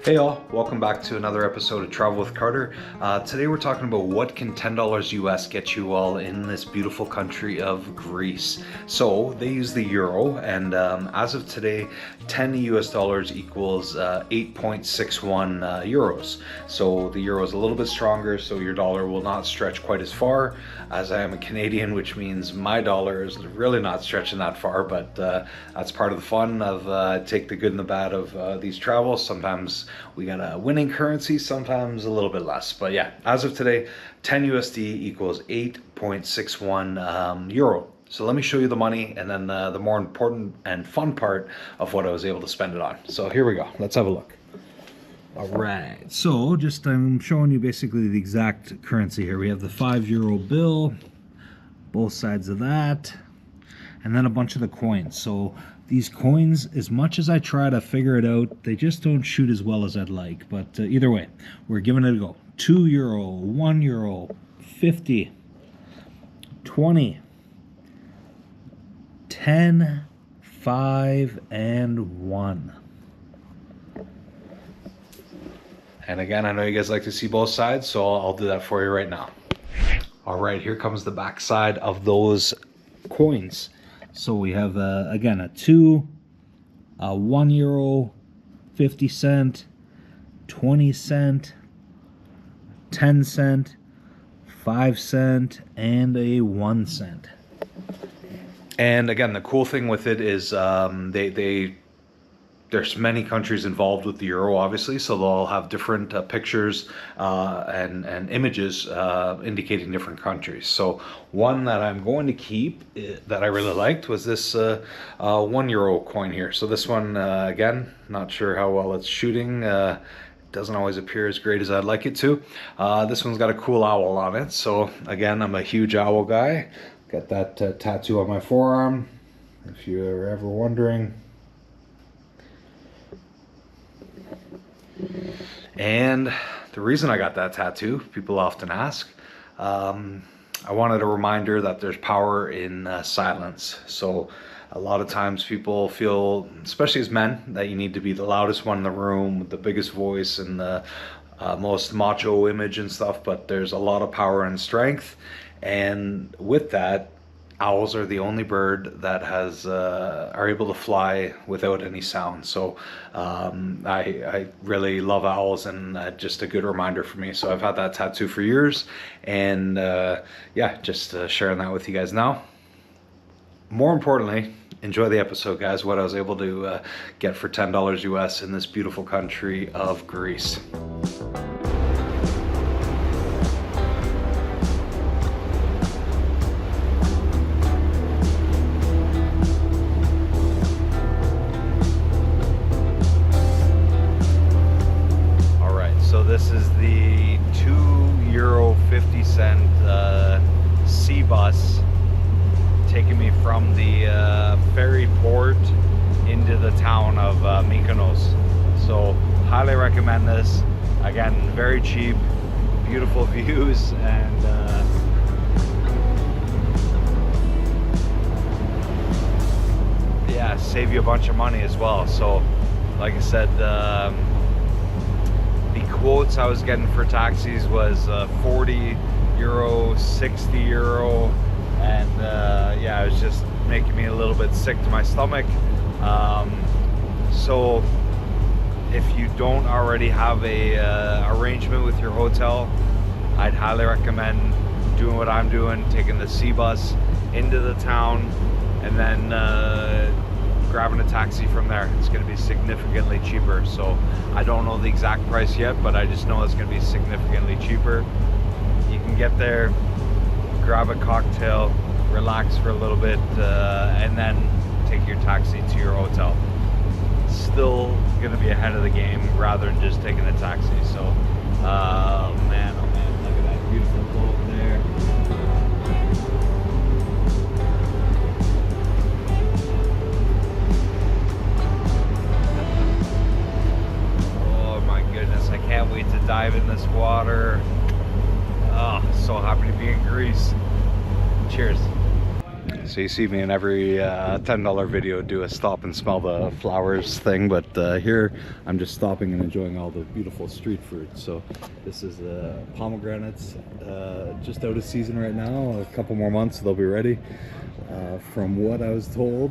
Hey all, welcome back to another episode of Travel with Carter. Today we're talking about what can $10 US get you all in this beautiful country of Greece. So they use the euro, and as of today, 10 US dollars equals 8.61 euros. So the euro is a little bit stronger, so your dollar will not stretch quite as far, as I am a Canadian, which means my dollar is really not stretching that far, but that's part of the fun of take the good and the bad of these travels. Sometimes we got a winning currency, sometimes a little bit less. But yeah, as of today, 10 USD equals 8.61 euro. So let me show you the money and then the more important and fun part of what I was able to spend it on. So here we go. Let's have a look. All right. So just I'm showing you basically the exact currency here. We have the €5 bill, both sides of that, and then a bunch of the coins. So these coins, as much as I try to figure it out, they just don't shoot as well as I'd like. But either way, we're giving it a go. €2, €1, 50, 20, 10, 5, and 1. And again, I know you guys like to see both sides, so I'll do that for you right now. All right, here comes the back side of those coins. So we have, again, a 2, a €1, 50 cent, 20 cent, 10 cent, 5 cent, and a 1 cent. And again, the cool thing with it is there's many countries involved with the euro, obviously, so they'll have different pictures and images indicating different countries. So one that I'm going to keep that I really liked was this €1 coin here. So this one, again, not sure how well it's shooting. Doesn't always appear as great as I'd like it to. This one's got a cool owl on it. So again, I'm a huge owl guy. Got that tattoo on my forearm, if you're ever wondering. And the reason I got that tattoo, people often ask, I wanted a reminder that there's power in silence. So a lot of times people feel, especially as men, that you need to be the loudest one in the room with the biggest voice and the most macho image and stuff, but there's a lot of power and strength. And with that, owls are the only bird that are able to fly without any sound. So I really love owls, and just a good reminder for me. So I've had that tattoo for years, and yeah, just sharing that with you guys now. More importantly, enjoy the episode, guys, what I was able to get for $10 US in this beautiful country of Greece. This is the €2 50 sea bus taking me from the ferry port into the town of Mykonos. So highly recommend this. Again, very cheap, beautiful views, and yeah, save you a bunch of money as well. So like I said, the quotes I was getting for taxis was €40, €60, and yeah, it was just making me a little bit sick to my stomach. So if you don't already have a arrangement with your hotel, I'd highly recommend doing what I'm doing, taking the sea bus into the town, and then grabbing a taxi from there. It's going to be significantly cheaper. So I don't know the exact price yet, but I just know it's going to be significantly cheaper. You can get there, grab a cocktail, relax for a little bit, and then take your taxi to your hotel. Still going to be ahead of the game rather than just taking a taxi. So man, oh man, look at that beautiful boat there. I can't wait to dive in this water. Oh, so happy to be in Greece. Cheers. So you see me in every $10 video do a stop and smell the flowers thing, but here I'm just stopping and enjoying all the beautiful street fruit. So this is pomegranates, just out of season right now. A couple more months they'll be ready. From what I was told,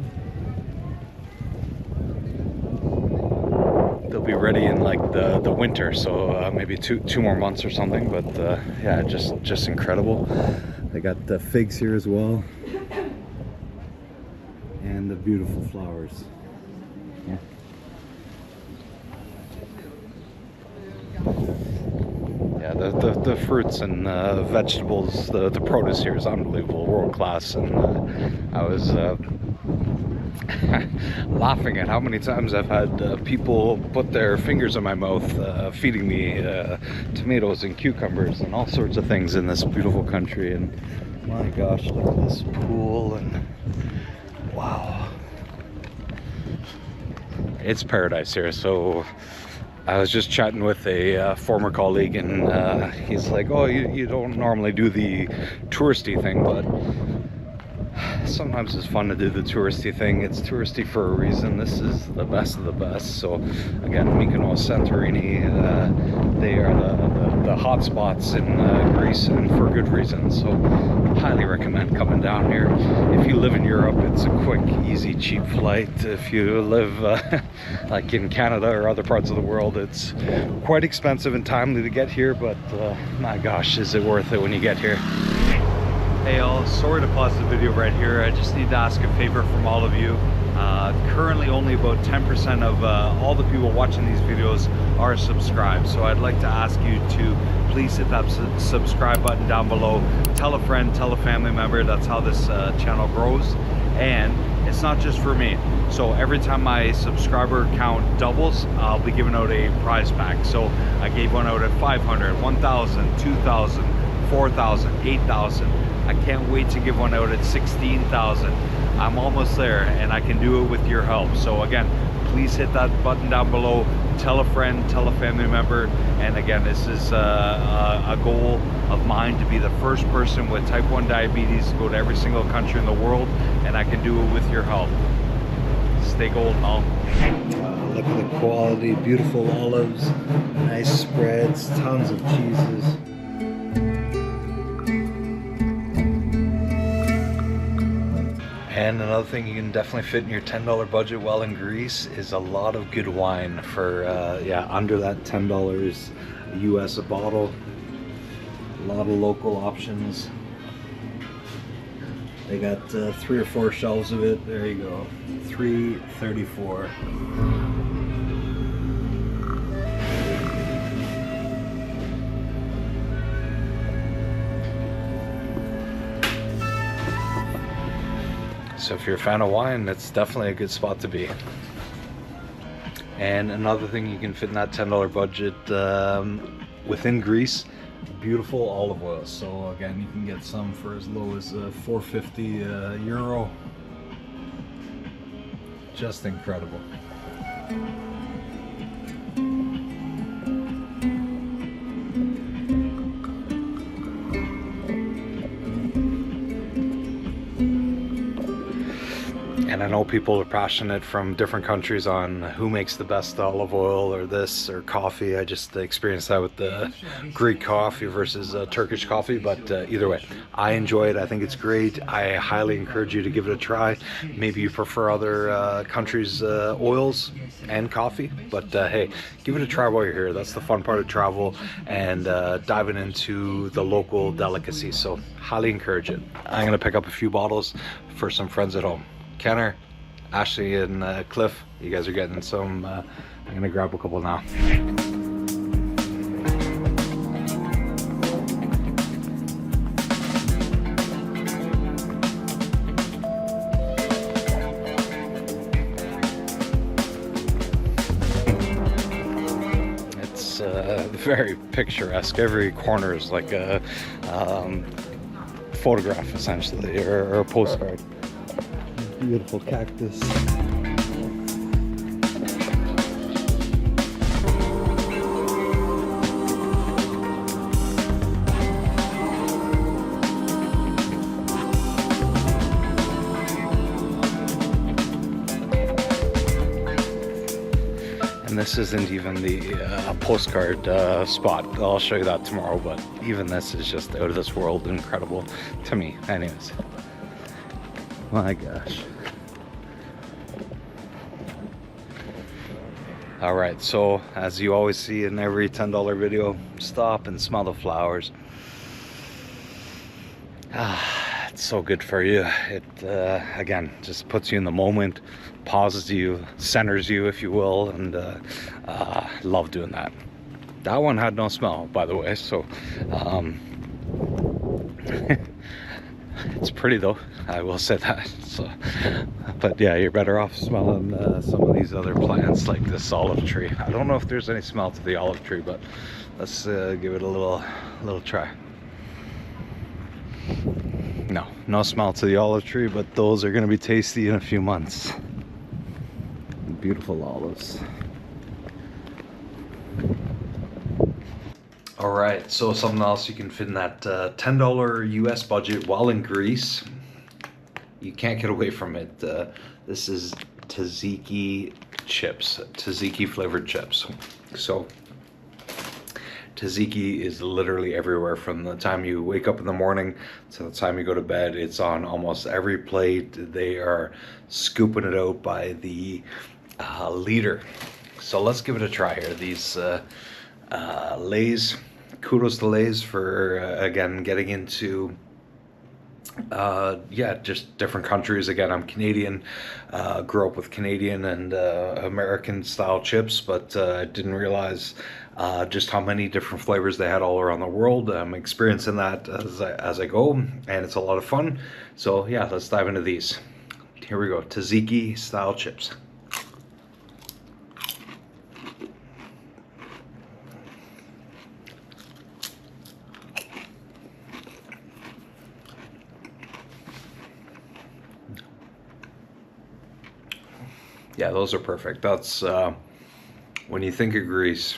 they'll be ready in like the winter, so maybe two more months or something. But yeah, just incredible. They got the figs here as well, and the beautiful flowers. Yeah. Yeah, the fruits and vegetables, the produce here is unbelievable, world class. And I was laughing at how many times I've had people put their fingers in my mouth feeding me tomatoes and cucumbers and all sorts of things in this beautiful country. And my gosh, look at this pool, and wow, it's paradise here. So I was just chatting with a former colleague, and he's like, oh, you don't normally do the touristy thing, but sometimes it's fun to do the touristy thing. It's touristy for a reason. This is the best of the best. So again, Mykonos, Santorini, they are the hot spots in Greece, and for good reason. So highly recommend coming down here. If you live in Europe, it's a quick, easy, cheap flight. If you live like in Canada or other parts of the world, it's quite expensive and timely to get here, but my gosh, is it worth it when you get here. Hey all, sorry to pause the video right here. I just need to ask a favor from all of you. Currently only about 10% of all the people watching these videos are subscribed. So I'd like to ask you to please hit that subscribe button down below. Tell a friend, tell a family member. That's how this channel grows. And it's not just for me. So every time my subscriber count doubles, I'll be giving out a prize pack. So I gave one out at 500, 1,000, 2,000, 4,000, 8,000. I can't wait to give one out at 16,000. I'm almost there, and I can do it with your help. So again, please hit that button down below. Tell a friend, tell a family member. And again, this is a goal of mine to be the first person with type 1 diabetes to go to every single country in the world, and I can do it with your help. Stay golden, all. Look at the quality, beautiful olives, nice spreads, tons of cheeses. And another thing you can definitely fit in your $10 budget while in Greece is a lot of good wine for yeah, under that $10 US a bottle. A lot of local options. They got 3 or 4 shelves of it. There you go, $3.34. So if you're a fan of wine, it's definitely a good spot to be. And another thing you can fit in that $10 budget within Greece, beautiful olive oil. So again, you can get some for as low as 450 euro. Just incredible. And I know people are passionate from different countries on who makes the best olive oil or this or coffee. I just experienced that with the Greek coffee versus Turkish coffee, but either way, I enjoy it. I think it's great. I highly encourage you to give it a try. Maybe you prefer other countries' oils and coffee, but hey, give it a try while you're here. That's the fun part of travel, and diving into the local delicacies. So highly encourage it. I'm gonna pick up a few bottles for some friends at home. Kenner, Ashley, and Cliff, you guys are getting some. I'm gonna grab a couple now. It's very picturesque. Every corner is like a photograph, essentially, or a postcard. Beautiful cactus. And this isn't even the postcard spot. I'll show you that tomorrow, but even this is just out of this world incredible to me. Anyways, my gosh. All right, so as you always see in every $10 video, stop and smell the flowers. It's so good for you. It again just puts you in the moment, pauses you, centers you, if you will, and love doing that. That one had no smell, by the way, so it's pretty though, I will say that. So, but yeah, you're better off smelling some of these other plants like this olive tree. I don't know if there's any smell to the olive tree, but let's give it a little try. No smell to the olive tree, but those are going to be tasty in a few months. Beautiful olives. All right, so something else you can fit in that $10 US budget while in Greece. You can't get away from it. This is tzatziki chips, tzatziki flavored chips. So tzatziki is literally everywhere. From the time you wake up in the morning to the time you go to bed, it's on almost every plate. They are scooping it out by the liter. So let's give it a try here. These Lay's, kudos to Lay's for again getting into yeah, just different countries. Again, I'm Canadian, grew up with Canadian and American style chips, but I didn't realize just how many different flavors they had all around the world. I'm experiencing that as I go, and it's a lot of fun. So yeah, let's dive into these. Here we go, tzatziki style chips. Yeah, those are perfect. That's when you think of Greece,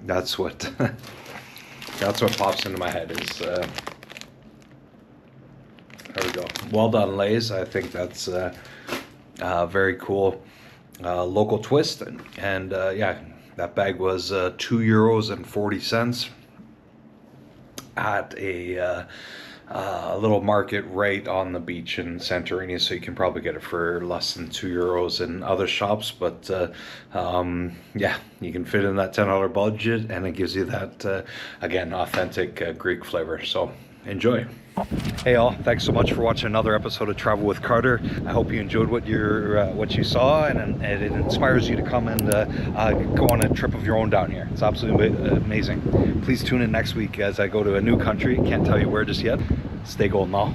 that's what that's what pops into my head is there we go. Well done, Lay's. I think that's very cool local twist, and yeah, that bag was €2.40 at a little market right on the beach in Santorini, so you can probably get it for less than €2 in other shops, but yeah, you can fit in that $10 budget, and it gives you that again, authentic Greek flavor. So enjoy. Hey all, thanks so much for watching another episode of Travel with Carter. I hope you enjoyed what you saw, and it inspires you to come and go on a trip of your own down here. It's absolutely amazing. Please tune in next week as I go to a new country. Can't tell you where just yet. Stay golden all.